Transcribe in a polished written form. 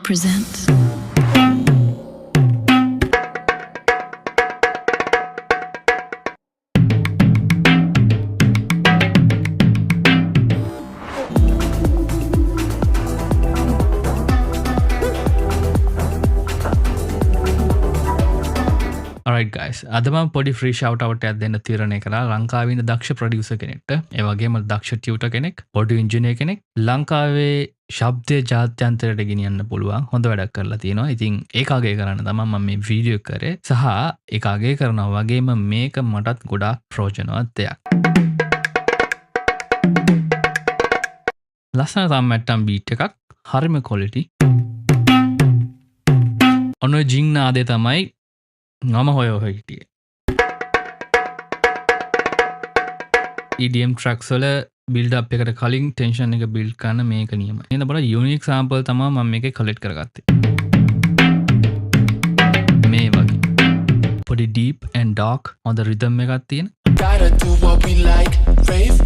presents. Alright guys, අද මම පොඩි ෆ්‍රී ෂවුට් අවුට් එකක් දෙන්න තීරණය කළා ලංකාවේ ඉන්න දක්ෂ ප්‍රොඩියුසර් කෙනෙක්ට. ඒ වගේම දක්ෂ ටියුටර් කෙනෙක්, ඔඩියෝ ඉන්ජිනියර් කෙනෙක්. ලංකාවේ ශබ්දය ජාත්‍යන්තරයට ගෙනියන්න පුළුවන් හොඳ වැඩක් කරලා තියෙනවා. ඉතින් ඒක අගය කරන්න තමයි මම මේ වීඩියෝ එක කරේ. සහ ඒක අගය කරනවා වගේම මේක මටත් ගොඩාක් ප්‍රයෝජනවත් දෙයක්. ලස්සන සම්මැට්ටම් බීට් එකක්, හරිම ක්වොලිටි. ඔන්න ඔය ජින් නාදේ තමයි මම හොය හිටියේ. EDM tracks වල build up එකට කලින් tension එක build කරන්න මේක නියමයි. එහෙනම් බලන්න unique sample තමයි මම මේකේ collect කරගත්තේ. මේ වගේ පොඩි deep and dark on the rhythm එකක් තියෙන. Gotta do what we like, rave